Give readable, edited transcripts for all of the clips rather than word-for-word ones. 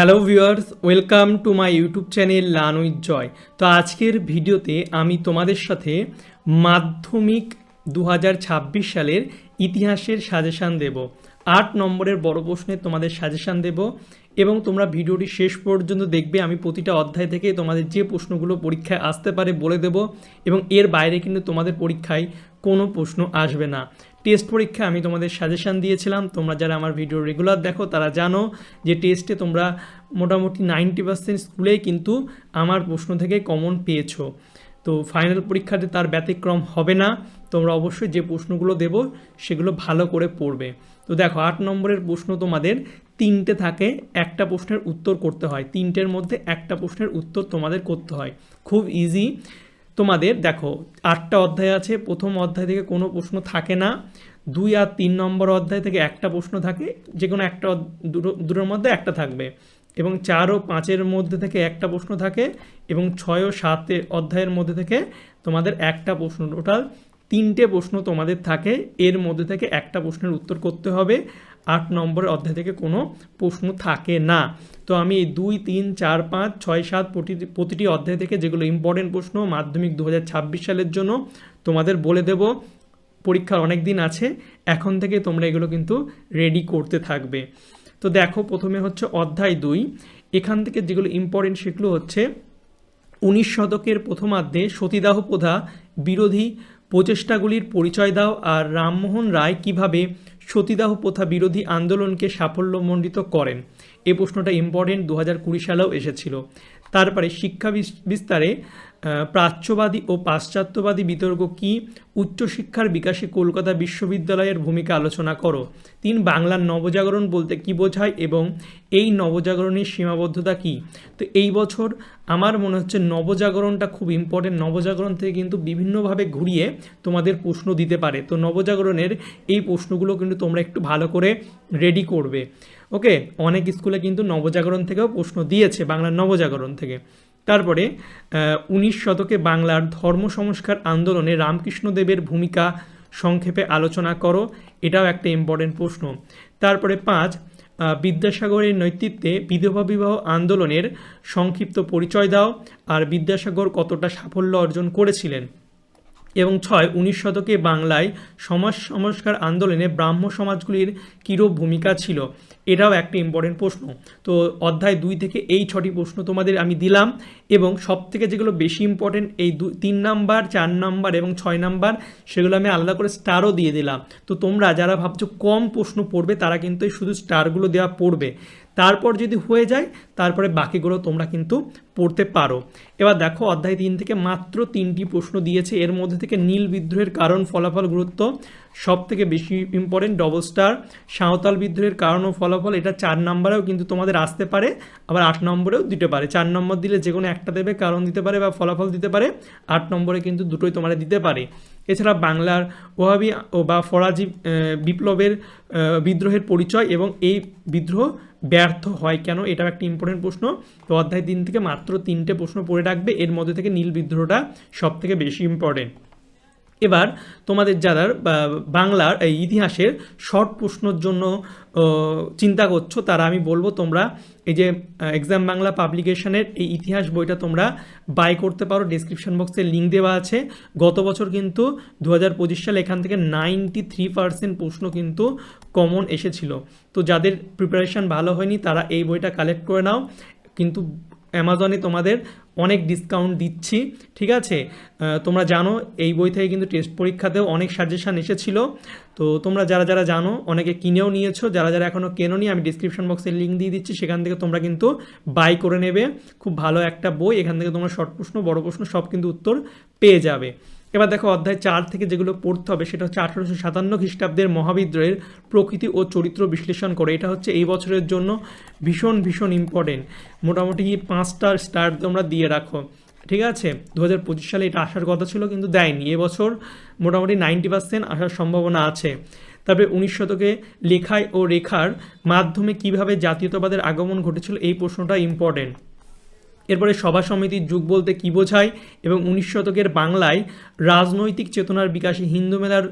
Hello viewers, welcome to my YouTube channel learn with Joy. তো আজকের ভিডিওতে আমি তোমাদের সাথে মাধ্যমিক 2026 সালের ইতিহাসের সাজেশান দেব। 8 নম্বরের বড় প্রশ্নের তোমাদের সাজেশান দেব এবং তোমরা ভিডিওটি শেষ পর্যন্ত দেখবে। আমি প্রতিটা অধ্যায় থেকে তোমাদের যে প্রশ্নগুলো পরীক্ষায় আসতে পারে বলে দেব এবং এর বাইরে কিন্তু তোমাদের পরীক্ষায় কোনো প্রশ্ন আসবে না। টেস্ট পরীক্ষা আমি তোমাদের সাজেশান দিয়েছিলাম। তোমরা যারা আমার ভিডিও রেগুলার দেখো তারা জানো যে টেস্টে তোমরা মোটামুটি 90% স্কুলেই কিন্তু আমার প্রশ্ন থেকে কমন পেয়েছো। তো ফাইনাল পরীক্ষাতে তার ব্যতিক্রম হবে না। তোমরা অবশ্যই যে প্রশ্নগুলো দেব সেগুলো ভালো করে পড়বে। তো দেখো 8 নম্বরের প্রশ্ন তোমাদের 3টে থাকে, একটা প্রশ্নের উত্তর করতে হয়। 3টের মধ্যে একটা প্রশ্নের উত্তর তোমাদের করতে হয়, খুব ইজি। তোমাদের দেখো 8টা অধ্যায় আছে, প্রথম অধ্যায় থেকে কোনো প্রশ্ন থাকে না। 2 আর 3 নম্বর অধ্যায় থেকে একটা প্রশ্ন থাকে, যে কোনো একটা দুটোর মধ্যে একটা থাকবে। এবং 4 ও 5-এর মধ্যে থেকে একটা প্রশ্ন থাকে এবং 6 ও 7 অধ্যায়ের মধ্যে থেকে তোমাদের একটা প্রশ্ন। টোটাল 3টে প্রশ্ন তোমাদের থাকে, এর মধ্যে থেকে একটা প্রশ্নের উত্তর করতে হবে। 8 নম্বরের অধ্যায় থেকে কোনো প্রশ্ন থাকে না। তো আমি এই 2, 3, 4, 5, 6, 7 প্রতিটি অধ্যায় থেকে যেগুলো ইম্পর্টেন্ট প্রশ্ন মাধ্যমিক 2026 সালের জন্য তোমাদের বলে দেব। পরীক্ষার অনেক দিন আছে, এখন থেকে তোমরা এগুলো কিন্তু রেডি করতে থাকবে। তো দেখো প্রথমে হচ্ছে অধ্যায় 2। এখান থেকে যেগুলো ইম্পর্টেন্ট সেগুলো হচ্ছে 19 শতকের প্রথমার্ধে সতীদাহ প্রথা বিরোধী প্রচেষ্টাগুলির পরিচয় দাও, আর রামমোহন রায় কিভাবে সতীদাহ প্রথা বিরোধী আন্দোলনকে সাফল্যমণ্ডিত করেন। এই প্রশ্নটা ইম্পর্টেন্ট, 2020 সালেও এসেছিল। তারপরে শিক্ষা বিস্তারে প্রাচ্যবাদী ও পাশ্চাত্যবাদী বিতর্ক কি, উচ্চশিক্ষার বিকাশে কলকাতা বিশ্ববিদ্যালয়ের ভূমিকা আলোচনা করো। 3 বাংলার নবজাগরণ বলতে কী বোঝায় এবং এই নবজাগরণের সীমাবদ্ধতা কী। তো এই বছর আমার মনে হচ্ছে নবজাগরণটা খুব ইম্পর্টেন্ট। নবজাগরণ থেকে কিন্তু বিভিন্নভাবে ঘুরিয়ে তোমাদের প্রশ্ন দিতে পারে। তো নবজাগরণের এই প্রশ্নগুলো কিন্তু তোমরা একটু ভালো করে রেডি করবে। ওকে, অনেক স্কুলে কিন্তু নবজাগরণ থেকেও প্রশ্ন দিয়েছে, বাংলার নবজাগরণ থেকে। তারপরে 19 শতকে বাংলার ধর্ম সংস্কার আন্দোলনে রামকৃষ্ণদেবের ভূমিকা সংক্ষেপে আলোচনা করো। এটাও একটা ইম্পর্টেন্ট প্রশ্ন। তারপরে 5 বিদ্যাসাগরের নেতৃত্বে বিধবা বিবাহ আন্দোলনের সংক্ষিপ্ত পরিচয় দাও, আর বিদ্যাসাগর কতটা সাফল্য অর্জন করেছিলেন। এবং 6 19 শতকে বাংলায় সমাজ সংস্কার আন্দোলনে ব্রাহ্ম সমাজগুলির কীরূপ ভূমিকা ছিল। এটাও একটা ইম্পর্টেন্ট প্রশ্ন। তো অধ্যায় 2 থেকে এই 6টি প্রশ্ন তোমাদের আমি দিলাম এবং সব থেকে যেগুলো বেশি ইম্পর্টেন্ট এই 3 নাম্বার, 4 নাম্বার এবং 6 নাম্বার, সেগুলো আমি আলাদা করে স্টারও দিয়ে দিলাম। তো তোমরা যারা ভাবছো কম প্রশ্ন পড়বে তারা কিন্তু এই শুধু স্টারগুলো দেওয়া পড়বে। তারপর যদি হয়ে যায় তারপরে বাকিগুলো তোমরা কিন্তু পড়তে পারো। এবার দেখো অধ্যায় 3 থেকে মাত্র 3টি প্রশ্ন দিয়েছে। এর মধ্যে থেকে নীল বিদ্রোহের কারণ, ফলাফল, গুরুত্ব সব থেকে বেশি ইম্পর্টেন্ট, ডবল স্টার। সাঁওতাল বিদ্রোহের কারণ ও ফলাফল, এটা 4 নম্বরেও কিন্তু তোমাদের আসতে পারে, আবার 8 নম্বরেও দিতে পারে। 4 নম্বর দিলে যে কোনো একটা দেবে, কারণ দিতে পারে বা ফলাফল দিতে পারে। 8 নম্বরে কিন্তু দুটোই তোমাদের দিতে পারে। এছাড়া বাংলার ওহাবি ও বা ফরাজি বিপ্লবের বিদ্রোহের পরিচয় এবং এই বিদ্রোহ ব্যর্থ হয় কেন, এটাও একটা ইম্পর্টেন্ট প্রশ্ন। তো অধ্যায় 3 থেকে মাত্র 3টে প্রশ্ন পড়ে রাখবে। এর মধ্যে থেকে নীল বিদ্রোহটা সব থেকে বেশি ইম্পর্টেন্ট। এবার তোমাদের যারা বাংলার এই ইতিহাসের শর্ট প্রশ্নের জন্য চিন্তা করছো তারা আমি বলবো তোমরা এই যে এক্সাম বাংলা পাবলিকেশনের এই ইতিহাস বইটা তোমরা বাই করতে পারো। ডেসক্রিপশন বক্সে লিঙ্ক দেওয়া আছে। গত বছর কিন্তু 2025 সালে এখান থেকে 93% প্রশ্ন কিন্তু কমন এসেছিল। তো যাদের প্রিপারেশান ভালো হয়নি তারা এই বইটা কালেক্ট করে নাও। কিন্তু অ্যামাজনে তোমাদের অনেক ডিসকাউন্ট দিচ্ছি, ঠিক আছে। তোমরা জানো এই বই থেকে কিন্তু টেস্ট পরীক্ষাতেও অনেক সাজেশান এসেছিল। তো তোমরা যারা যারা জানো অনেকে কিনেও নিয়েছো, যারা যারা এখনও কেনোনি আমি ডিসক্রিপশন বক্সে লিঙ্ক দিয়ে দিচ্ছি, সেখান থেকে তোমরা কিন্তু বাই করে নেবে। খুব ভালো একটা বই, এখান থেকে তোমরা শর্ট প্রশ্ন, বড় প্রশ্ন সব কিন্তু উত্তর পেয়ে যাবে। এবার দেখো অধ্যায় 4 থেকে যেগুলো পড়তে হবে সেটা হচ্ছে 1857 খ্রিস্টাব্দের মহাবিদ্রোহের প্রকৃতি ও চরিত্র বিশ্লেষণ করে। এটা হচ্ছে এই বছরের জন্য ভীষণ ভীষণ ইম্পর্টেন্ট। মোটামুটি 5টা স্টার তোমরা দিয়ে রাখো, ঠিক আছে। 2025 সালে এটা আসার কথা ছিল কিন্তু দেয়নি। এবছর মোটামুটি 90% আসার সম্ভাবনা আছে। তারপরে 19 শতকে লেখায় ও রেখার মাধ্যমে কিভাবে জাতীয়তাবাদের আগমন ঘটেছিল, এই প্রশ্নটা ইম্পর্টেন্ট। এরপরে সভা সমিতির যুগ বলতে কী বোঝায় এবং 19 শতকের বাংলায় রাজনৈতিক চেতনার বিকাশে হিন্দু মেলার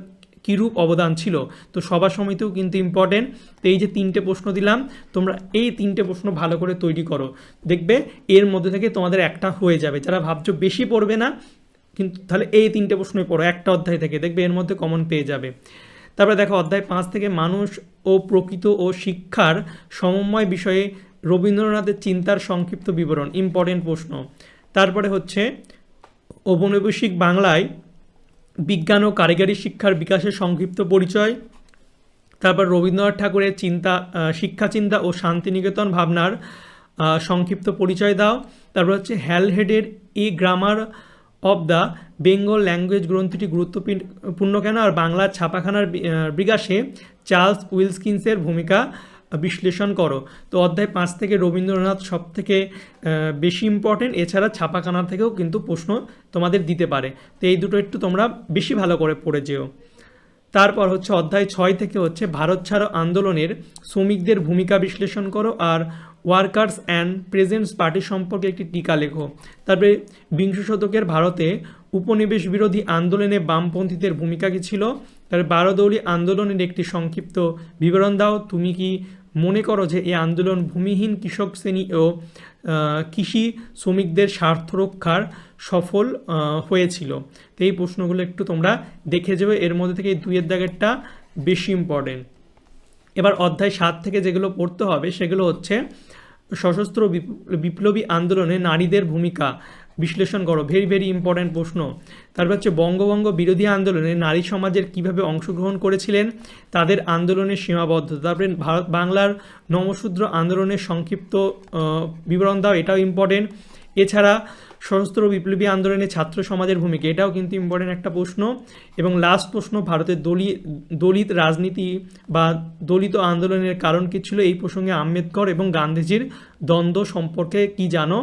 কীরূপ অবদান ছিল। তো সভা সমিতিও কিন্তু ইম্পর্টেন্ট। তো এই যে 3টে প্রশ্ন দিলাম, তোমরা এই 3টে প্রশ্ন ভালো করে তৈরি করো, দেখবে এর মধ্যে থেকে তোমাদের একটা হয়ে যাবে। যারা ভাবছো বেশি পড়বে না, কিন্তু তাহলে এই 3টে প্রশ্নই পড়ো একটা অধ্যায় থেকে, দেখবে এর মধ্যে কমন পেয়ে যাবে। তারপরে দেখো অধ্যায় 5 থেকে মানুষ ও প্রকৃত ও শিক্ষার সমন্বয় বিষয়ে রবীন্দ্রনাথের চিন্তার সংক্ষিপ্ত বিবরণ, ইম্পর্টেন্ট প্রশ্ন। তারপরে হচ্ছে ঔপনিবেশিক বাংলায় বিজ্ঞান ও কারিগরি শিক্ষার বিকাশের সংক্ষিপ্ত পরিচয়। তারপর রবীন্দ্রনাথ ঠাকুরের চিন্তা, শিক্ষা চিন্তা ও শান্তিনিকেতন ভাবনার সংক্ষিপ্ত পরিচয় দাও। তারপর হচ্ছে হ্যালহেডের a grammar of the Bengal language গ্রন্থটি গুরুত্বপূর্ণ কেন, আর বাংলার ছাপাখানার বিকাশে চার্লস উইলকিন্সের ভূমিকা বিশ্লেষণ করো। তো অধ্যায় 5 থেকে রবীন্দ্রনাথ সব থেকে বেশি ইম্পর্টেন্ট, এছাড়া ছাপাখানা থেকেও কিন্তু প্রশ্ন তোমাদের দিতে পারে। তো এই দুটো একটু তোমরা বেশি ভালো করে পড়ে যেও। তারপর হচ্ছে অধ্যায় 6 থেকে হচ্ছে ভারত ছাড়ো আন্দোলনের শ্রমিকদের ভূমিকা বিশ্লেষণ করো, আর ওয়ার্কার্স অ্যান্ড প্রেজেন্টস পার্টি সম্পর্কে একটি টিকা লেখো। তারপরে বিংশ শতকের ভারতে উপনিবেশ বিরোধী আন্দোলনে বামপন্থীদের ভূমিকা কী ছিল। তারপরে বারোদৌলি আন্দোলনের একটি সংক্ষিপ্ত বিবরণ দাও। তুমি কি মনে করো যে এই আন্দোলন ভূমিহীন কৃষক শ্রেণী ও কৃষি শ্রমিকদের স্বার্থ রক্ষার সফল হয়েছিল? তো এই প্রশ্নগুলো একটু তোমরা দেখে যাবে, এর মধ্যে থেকে এই 2-এর দাগেরটা বেশি ইম্পর্টেন্ট। এবার অধ্যায় 7 থেকে যেগুলো পড়তে হবে সেগুলো হচ্ছে সশস্ত্র বিপ্লবী আন্দোলনে নারীদের ভূমিকা বিশ্লেষণ করো, ভেরি ভেরি ইম্পর্ট্যান্ট প্রশ্ন। তারপর হচ্ছে বঙ্গভঙ্গ বিরোধী আন্দোলনে নারী সমাজের কিভাবে অংশগ্রহণ করেছিলেন, তাদের আন্দোলনের সীমাবদ্ধতা। তারপরে বাংলার নমশূদ্র আন্দোলনের সংক্ষিপ্ত বিবরণ দাও, এটাও ইম্পর্টেন্ট। এছাড়া সশস্ত্র বিপ্লবী আন্দোলনে ছাত্র সমাজের ভূমিকা, এটাও কিন্তু ইম্পর্টেন্ট একটা প্রশ্ন। এবং লাস্ট প্রশ্ন, ভারতের দলিত রাজনীতি বা দলিত আন্দোলনের কারণ কী ছিল, এই প্রসঙ্গে আম্বেদকর এবং গান্ধীজির দ্বন্দ্ব সম্পর্কে কি জানো,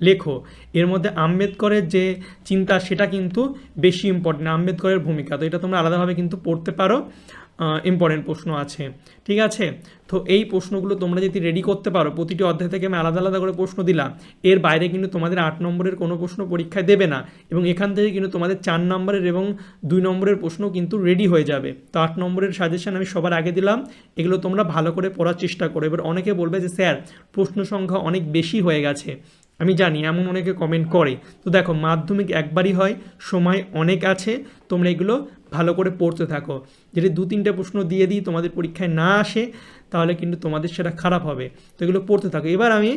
লেখো। এর মধ্যে আম্বেদকরের যে চিন্তা সেটা কিন্তু বেশি ইম্পর্টেন্ট, আম্বেদকরের ভূমিকা। তো এটা তোমরা আলাদাভাবে কিন্তু পড়তে পারো, ইম্পর্টেন্ট প্রশ্ন আছে, ঠিক আছে। তো এই প্রশ্নগুলো তোমরা যদি রেডি করতে পারো, প্রতিটি অধ্যায় থেকে আমি আলাদা আলাদা করে প্রশ্ন দিলাম, এর বাইরে কিন্তু তোমাদের 8 নম্বরের কোনো প্রশ্ন পরীক্ষায় দেবে না, এবং এখান থেকে কিন্তু তোমাদের 4 নম্বরের এবং 2 নম্বরের প্রশ্ন কিন্তু রেডি হয়ে যাবে। তো 8 নম্বরের সাজেশন আমি সবার আগে দিলাম, এগুলো তোমরা ভালো করে পড়ার চেষ্টা করো। এবার অনেকে বলবে যে স্যার প্রশ্ন সংখ্যা অনেক বেশি হয়ে গেছে, আমি জানি এমন অনেকে কমেন্ট করে। তো দেখো মাধ্যমিক একবারই হয়, সময় অনেক আছে, তোমরা এগুলো ভালো করে পড়তে থাকো। যদি 2-3টে প্রশ্ন দিয়ে দিই তোমাদের পরীক্ষায় না আসে, তাহলে কিন্তু তোমাদের সেটা খারাপ হবে। তো এগুলো পড়তে থাকো। এবার আমি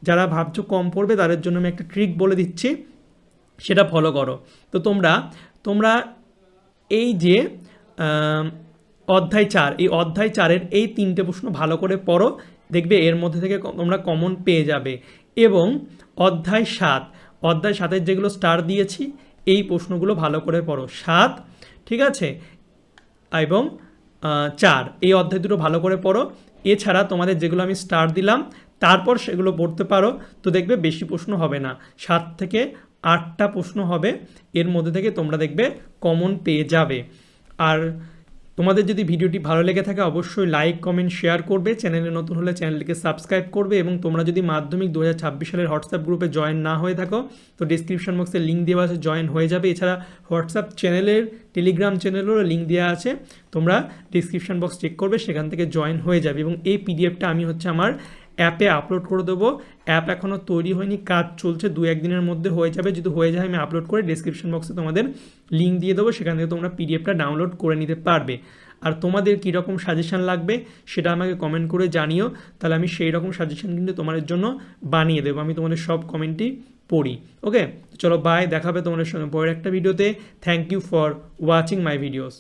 যারা ভাবছো কম পড়বে তাদের জন্য আমি একটা ট্রিক বলে দিচ্ছি, সেটা ফলো করো। তো তোমরা এই যে অধ্যায় 4, এই অধ্যায় 4-এর এই 3টে প্রশ্ন ভালো করে পড়ো, দেখবে এর মধ্যে থেকে তোমরা কমন পেয়ে যাবে। এবং অধ্যায় 7-এর যেগুলো স্টার দিয়েছি এই প্রশ্নগুলো ভালো করে পড়ো, 7, ঠিক আছে, এবং 4, এই অধ্যায় দুটো ভালো করে পড়ো। এছাড়া তোমাদের যেগুলো আমি স্টার দিলাম তারপর সেগুলো পড়তে পারো, তো দেখবে বেশি প্রশ্ন হবে না, 7 থেকে 8টা প্রশ্ন হবে, এর মধ্যে থেকে তোমরা দেখবে কমন পেয়ে যাবে। আর তোমাদের যদি ভিডিওটি ভালো লেগে থাকে অবশ্যই লাইক, কমেন্ট, শেয়ার করবে। চ্যানেলে নতুন হলে চ্যানেলটিকে সাবস্ক্রাইব করবে। এবং তোমরা যদি মাধ্যমিক 2026 সালের হোয়াটসঅ্যাপ গ্রুপে জয়েন না হয়ে থাকো, তো ডিসক্রিপশন বক্সে লিঙ্ক দেওয়া আছে, জয়েন হয়ে যাবে। এছাড়া হোয়াটসঅ্যাপ চ্যানেলের, টেলিগ্রাম চ্যানেলেরও লিঙ্ক দেওয়া আছে, তোমরা ডিসক্রিপশন বক্স চেক করবে, সেখান থেকে জয়েন হয়ে যাবে। এবং এই পিডিএফটা আমি আমার অ্যাপে আপলোড করে দেবো। অ্যাপ এখনও তৈরি হয়নি, কাজ চলছে, 2-1 দিনের মধ্যে হয়ে যাবে। যদি হয়ে যায় আমি আপলোড করে ডিসক্রিপশন বক্সে তোমাদের লিঙ্ক দিয়ে দেবো, সেখান থেকে তোমরা পিডিএফটা ডাউনলোড করে নিতে পারবে। আর তোমাদের কীরকম সাজেশান লাগবে সেটা আমাকে কমেন্ট করে জানিও, তাহলে আমি সেই রকম সাজেশান কিন্তু তোমাদের জন্য বানিয়ে দেবো। আমি তোমাদের সব কমেন্টই পড়ি। ওকে, চলো বাই, দেখাবে তোমাদের সঙ্গে পরের একটা ভিডিওতে। Thank you for watching my videos.